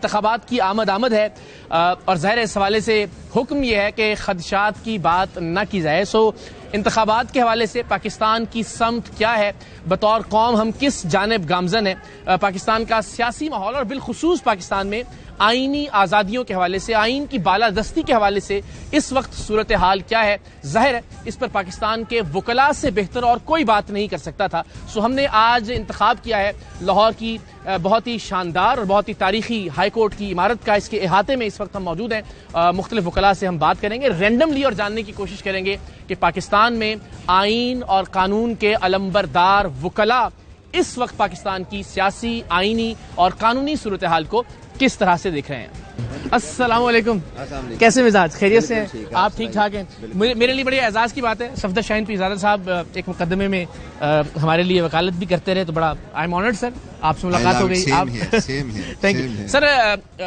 انتخابات کی آمد ہے اور ظاہر اس حوالے سے حکم یہ ہے کہ خدشات کی بات نہ کی جائے. سو انتخابات کے حوالے سے پاکستان کی سمت کیا ہے, بطور قوم ہم کس جانب گامزن ہیں, پاکستان کا سیاسی ماحول اور بالخصوص پاکستان میں آئینی آزادیوں کے حوالے سے, آئین کی بالادستی کے حوالے سے اس وقت صورتحال کیا ہے. ظاہر ہے اس پر پاکستان کے وکلاء سے بہتر اور کوئی بات نہیں کر سکتا تھا. سو ہم نے آج انتخاب کیا ہے لاہور کی بہت ہی شاندار اور بہت ہی تاریخی ہائی کورٹ کی عمارت کا. اس کے احاطے میں اس وقت ہم موجود ہیں. مختلف وکلاء سے ہم بات کریں گے رینڈملی اور جاننے کی کوشش کریں گے کہ پاکستان میں آئین اور قانون کے علمبردار وکلاء اس وقت پاکستان کی سیاسی, آئینی اور قانونی صورتحال کو کس طرح سے دیکھ رہے ہیں. السلام علیکم, کیسے مزاج, خیریت سے ہیں آپ, ٹھیک ٹھاک ہیں. میرے لیے بڑے اعزاز کی بات ہے, صفدر شاہین پیرزادہ صاحب ایک مقدمے میں ہمارے لیے وکالت بھی کرتے رہے, تو بڑا آئی ایم آنرڈ سر, آپ سے ملاقات ہو گئی. Thank you sir.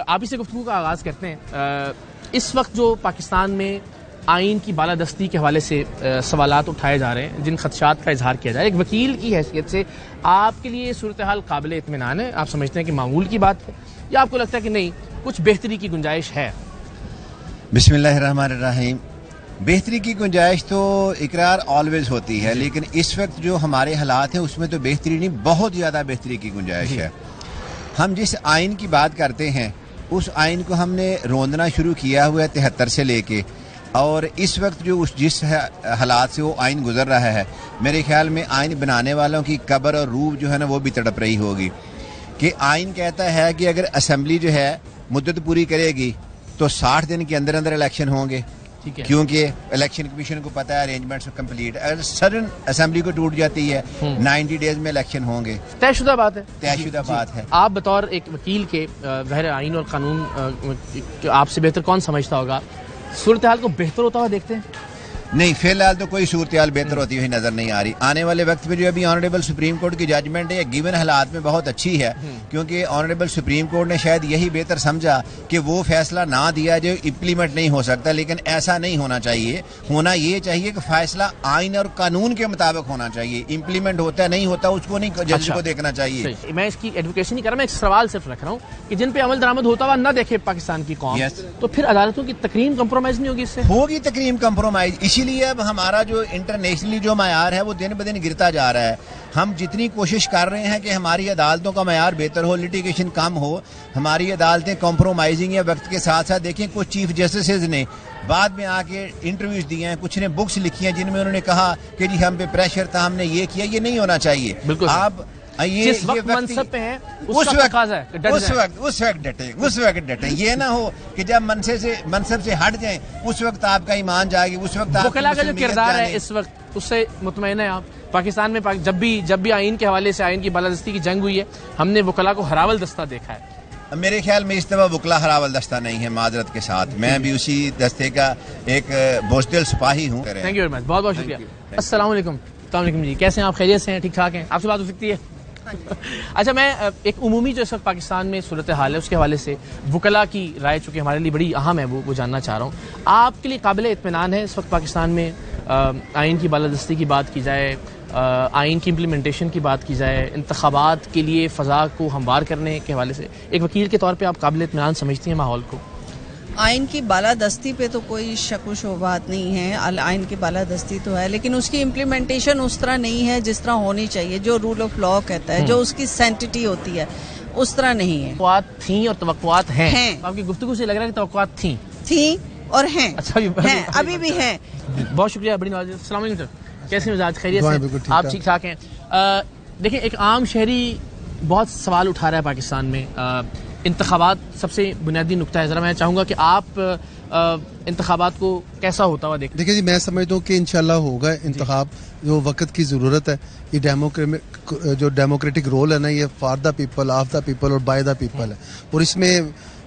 آپ ہی سے گفتگو کا آغاز کرتے ہیں. اس وقت جو پاکستان میں آئین کی بالادستی کے حوالے سے سوالات اٹھائے جا رہے ہیں, جن خدشات کا اظہار کیا جا رہا ہے, ایک وکیل کی حیثیت سے آپ کے لیے صورتحال قابل اطمینان ہے؟ آپ سمجھتے ہیں کہ معمول کی بات ہے, یا آپ کو لگتا ہے کہ نہیں کچھ بہتری کی گنجائش ہے؟ بسم اللہ الرحمن الرحیم. بہتری کی گنجائش تو اقرار آلویز ہوتی ہے, لیکن اس وقت جو ہمارے حالات ہیں اس میں تو بہتری نہیں, بہت زیادہ بہتری کی گنجائش ہے. ہم جس آئین کی بات کرتے ہیں اس آئین کو ہم نے روندنا شروع کیا ہوا ہے 73 سے لے کے, اور اس وقت جو جس حالات سے وہ آئین گزر رہا ہے, میرے خیال میں آئین بنانے والوں کی قبر اور روح جو ہے نا وہ بھی تڑپ رہی ہوگی. کہ آئین کہتا ہے کہ اگر اسمبلی جو ہے مدت پوری کرے گی تو 60 دن کے اندر اندر الیکشن ہوں گے, کیونکہ الیکشن کمیشن کو پتہ ہے ارینجمنٹس کمپلیٹ. اگر سڈن اسمبلی کو ٹوٹ جاتی ہے 90 ڈیز میں الیکشن ہوں گے. طے شدہ بات ہے, طے شدہ بات ہے. آپ بطور ایک وکیل کے ظاہر آئین اور قانون آپ سے بہتر کون سمجھتا ہوگا, صورتحال کو بہتر ہوتا ہوا دیکھتے ہیں؟ نہیں, فی الحال تو کوئی صورتحال بہتر ہوتی ہوئی نظر نہیں آ رہی. آنے والے وقت میں جو ابھی آنریبل سپریم کورٹ کی ججمنٹ ہے گیون حالات میں بہت اچھی ہے, کیونکہ آنریبل سپریم کورٹ نے شاید یہی بہتر سمجھا کہ وہ فیصلہ نہ دیا جو امپلیمنٹ نہیں ہو سکتا, لیکن ایسا نہیں ہونا چاہیے. ہونا یہ چاہیے کہ فیصلہ آئین اور قانون کے مطابق ہونا چاہیے, امپلیمنٹ ہوتا ہے نہیں ہوتا اس کو نہیں جج کو دیکھنا چاہیے. میں اس کی ایڈوکیشن نہیں کر رہا, میں ایک سوال صرف رکھ رہا ہوں کہ جن پہ عمل درآمد ہوتا ہوا نہ دیکھے پاکستان کی قوم, تو پھر عدالتوں کی تکریم کمپرومائز نہیں ہوگی؟ اس سے ہوگی تکریم کمپرومائز. اسی لیے اب ہمارا جو انٹرنیشنلی جو معیار ہے وہ دن بدن گرتا جا رہا ہے. ہم جتنی کوشش کر رہے ہیں کہ ہماری عدالتوں کا معیار بہتر ہو, لٹیگیشن کم ہو, ہماری عدالتیں کمپرومائزنگ یا وقت کے ساتھ ساتھ دیکھیں کچھ چیف جسٹسز نے بعد میں آ کے انٹرویوز دیے ہیں, کچھ نے بکس لکھی ہیں جن میں انہوں نے کہا کہ جی ہم پہ پریشر تھا, ہم نے یہ کیا. یہ نہیں ہونا چاہیے. بالکل آپ جس وقت منصب پہ ہیں اس وقت ڈٹیں. یہ نہ ہو کہ جب منصب سے ہٹ جائیں اس وقت آپ کا ایمان جائے گی, اس وقت وکلا کا جو کردار ہے اس وقت اس سے مطمئن ہے آپ؟ پاکستان میں جب بھی آئین کے حوالے سے آئین کی بالادستی کی جنگ ہوئی ہے, ہم نے وکلا کو ہراول دستہ دیکھا ہے. میرے خیال میں اس دفعہ وکلا ہراول دستہ نہیں ہے, معذرت کے ساتھ. میں بھی اسی دستے کا ایک بوزدل سپاہی ہوں. تھینک یو ویری مچ, بہت بہت شکریہ. السلام علیکم. السلام علیکم جی, کیسے ہیں آپ؟ خیریت سے ہیں, ٹھیک ٹھاک ہیں؟ آپ سے بات ہو سکتی ہے؟ اچھا, میں ایک عمومی جو اس وقت پاکستان میں صورتحال ہے اس کے حوالے سے وکلا کی رائے چونکہ ہمارے لیے بڑی اہم ہے وہ جاننا چاہ رہا ہوں. آپ کے لیے قابل اطمینان ہے اس وقت پاکستان میں آئین کی بالادستی کی بات کی جائے, آئین کی امپلیمنٹیشن کی بات کی جائے, انتخابات کے لیے فضا کو ہموار کرنے کے حوالے سے ایک وکیل کے طور پہ آپ قابل اطمینان سمجھتی ہیں ماحول کو؟ آئین کی بالادستی پہ تو کوئی شک و شبہات نہیں ہے, آئین کی بالادستی تو ہے, لیکن اس کی امپلیمنٹیشن اس طرح نہیں ہے جس طرح ہونی چاہیے. جو رول آف لا کہتا ہے, جو اس کی سینٹیٹی ہوتی ہے, اس طرح نہیں ہے. توقعات تھیں اور توقعات ہیں. آپ کی گفتگو سے لگ رہا ہے کہ توقعات تھیں اور ہیں. اچھا, ابھی بھی ہیں. بہت شکریہ, بڑی نوازش. السلام علیکم سر, کیسے مزاج؟ خیریت سے؟ آپ ٹھیک ٹھاک ہیں؟ دیکھیں, ایک عام شہری بہت سوال اٹھا رہا ہے پاکستان میں. انتخابات سب سے بنیادی نقطہ ہے. ذرا میں چاہوں گا کہ آپ انتخابات کو کیسا ہوتا ہوا دیکھیں؟ دیکھیں جی, میں سمجھتا ہوں کہ انشاءاللہ ہوگا انتخاب. جو وقت کی ضرورت ہے, یہ جو ڈیموکریٹک رول ہے نا, یہ for the people, of the people اور بائی دا پیپل ہے. اور اس میں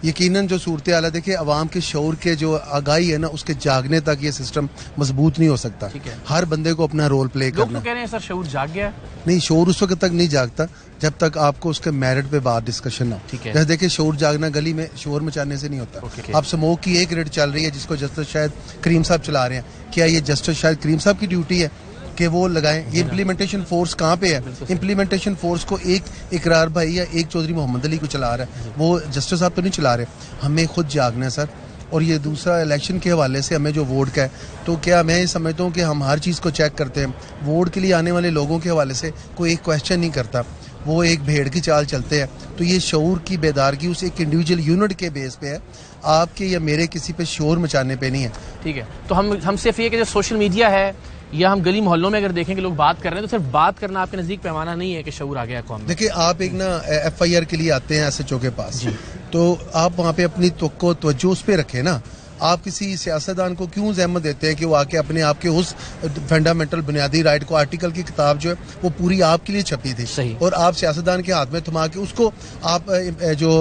یقیناً جو صورتحال ہے, دیکھیں عوام کے شعور کے جو آگاہی ہے نا, اس کے جاگنے تک یہ سسٹم مضبوط نہیں ہو سکتا. ہر بندے کو اپنا رول پلے کرنا. لوگ تو کہہ رہے ہیں سر شعور جاگ گیا. نہیں, شعور اس وقت تک نہیں جاگتا جب تک آپ کو اس کے میرٹ پہ بات ڈسکشن نہ ہو. جیسے دیکھیں, شعور جاگنا گلی میں شور مچانے سے نہیں ہوتا. آپ سموک کی ایک ریٹ چل رہی ہے جس کو جسٹس شاہد کریم صاحب چلا رہے ہیں, کیا یہ جسٹس شاہد کریم صاحب کی ڈیوٹی ہے کہ وہ لگائیں. یہ امپلیمنٹیشن فورس کہاں پہ ہے؟ امپلیمنٹیشن فورس کو ایک اقرار بھائی یا ایک چودھری محمد علی کو چلا رہا ہے, وہ جسٹس صاحب تو نہیں چلا رہے. ہمیں خود جاگنا ہے سر. اور یہ دوسرا الیکشن کے حوالے سے ہمیں جو ووٹ کا ہے, تو کیا میں یہ سمجھتا ہوں کہ ہم ہر چیز کو چیک کرتے ہیں. ووٹ کے لیے آنے والے لوگوں کے حوالے سے کوئی ایک کویشچن نہیں کرتا, وہ ایک بھیڑ کی چال چلتے ہیں. تو یہ شعور کی بیدارگی اس ایک انڈیویجول یونٹ کے بیس پہ ہے, آپ کے یا میرے کسی پہ شور مچانے پہ نہیں ہے. ٹھیک ہے, تو ہم صرف یہ کہ جو سوشل میڈیا ہے یا ہم گلی محلوں میں اگر دیکھیں کہ لوگ بات کر رہے ہیں, تو صرف بات کرنا آپ کے نزدیک پیمانہ نہیں ہے کہ شعور آ گیا قوم میں. دیکھیں آپ ایک نا ایف آئی آر کے لیے آتے ہیں ایس ایچ او کے پاس, تو آپ وہاں پہ اپنی توجہ اس پہ رکھیں نا. آپ کسی سیاستدان کو کیوں زحمت دیتے ہیں کہ وہ آ کے اپنے آپ کے اس فنڈامنٹل بنیادی رائٹ کو, آرٹیکل کی کتاب جو ہے وہ پوری آپ کے لیے چھپی تھی, اور آپ سیاستدان کے ہاتھ میں تھما کے اس کو آپ جو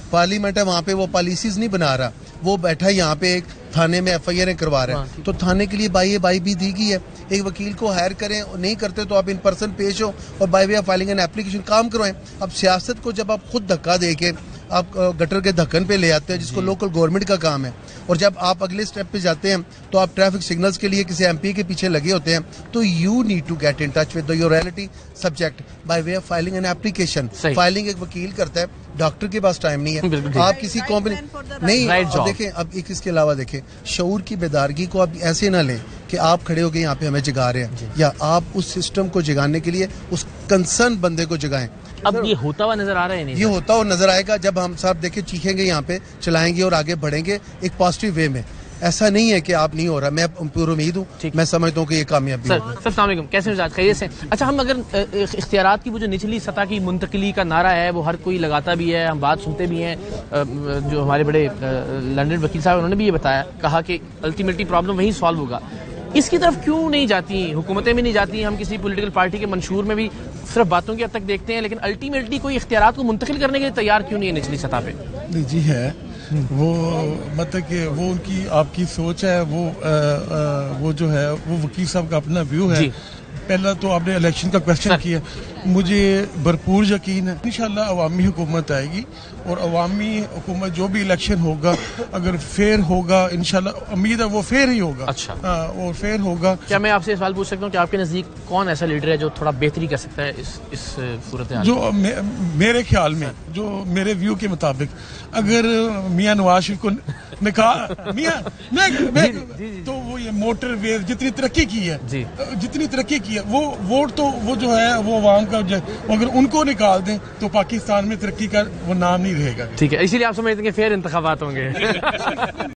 پارلیمنٹ ہے وہاں پہ وہ پالیسیز نہیں بنا رہا, وہ بیٹھا یہاں پہ ایک تھانے میں ایف آئی آر کروا رہے ہیں. تو تھانے کے لیے بائی بھی دی گئی ہے, ایک وکیل کو ہائر کریں, نہیں کرتے تو آپ ان پرسن پیش ہو اور by way of filing an application کام کروائیں. اب سیاست کو جب آپ خود دھکا دے کے آپ گٹر کے دھکن پہ لے آتے ہیں, جس کو لوکل گورنمنٹ کا کام ہے, اور جب آپ اگلے سٹیپ پہ جاتے ہیں تو آپ ٹریفک سگنلز کے لیے کسی ایم پی کے پیچھے لگے ہوتے ہیں, تو you need to get in touch with your reality subject by way of filing an application. Filing ایک وکیل کرتا ہے, ڈاکٹر کے پاس ٹائم نہیں ہے. آپ کسی قوم نہیں, دیکھیں اب ایک اس کے علاوہ دیکھیں شعور کی بیدارگی کو آپ ایسے نہ لیں کہ آپ کھڑے ہو کے یہاں پہ ہمیں جگا رہے ہیں, یا آپ اس سسٹم کو جگانے کے لیے اس کنسرن بندے کو جگائیں. اب یہ ہوتا ہوا نظر آ رہا ہے, نہیں یہ ہوتا ہوا نظر آئے گا جب ہم صاحب دیکھیں چیخیں گے یہاں پہ, چلائیں گے اور آگے بڑھیں گے ایک پازیٹیو وے میں. ایسا نہیں ہے کہ آپ نہیں ہو رہا, میں پورا امید ہوں, میں سمجھتا ہوں کہ یہ کامیابی ہے. سر السلام علیکم, کیسے مزاج, خیریت سے؟ اچھا, ہم اگر اختیارات کی وہ جو نچلی سطح کی منتقلی کا نعرہ ہے وہ ہر کوئی لگاتا بھی ہے, ہم بات سنتے بھی ہیں, جو ہمارے بڑے لنڈن وکیل صاحب انہوں نے بھی یہ بتایا, کہا کہ الٹیمیٹلی پرابلم وہیں سالو ہوگا. اس کی طرف کیوں نہیں جاتی حکومتیں بھی نہیں جاتی؟ ہم کسی پولیٹیکل پارٹی کے منشور میں بھی صرف باتوں کی حد تک دیکھتے ہیں, لیکن الٹیمیٹلی کوئی اختیارات کو منتقل کرنے کے لیے تیار کیوں نہیں ہے نچلی سطح پہ؟ جی ہے, وہ مطلب کہ وہ ان کی آپ کی سوچ ہے, وہ جو ہے وہ وکیل صاحب کا اپنا ویو ہے. پہلا تو آپ نے الیکشن کا کوشچن کیا, مجھے بھرپور یقین ہے انشاءاللہ عوامی حکومت آئے گی, اور عوامی حکومت جو بھی الیکشن ہوگا اگر فیئر ہوگا انشاءاللہ, امید ہے وہ فیئر ہی ہوگا. اچھا, اور فیئر ہوگا. کیا میں آپ سے سوال پوچھ سکتا ہوں کہ آپ کے نزدیک کون ایسا لیڈر ہے جو تھوڑا بہتری کر سکتا ہے اس صورت حال؟ جو میرے خیال میں, جو میرے ویو کے مطابق, اگر میاں نواز شریف کو نکاح میاں تو وہ یہ موٹر ویز جتنی ترقی کی ہے, جتنی ترقی کی ہے, وہ ووٹ تو وہ جو ہے وہ عوام کا, اگر ان کو نکال دیں تو پاکستان میں ترقی کا وہ نام نہیں رہے گا. ٹھیک ہے, اسی لیے آپ سمجھتے ہیں کہ فیئر انتخابات ہوں گے.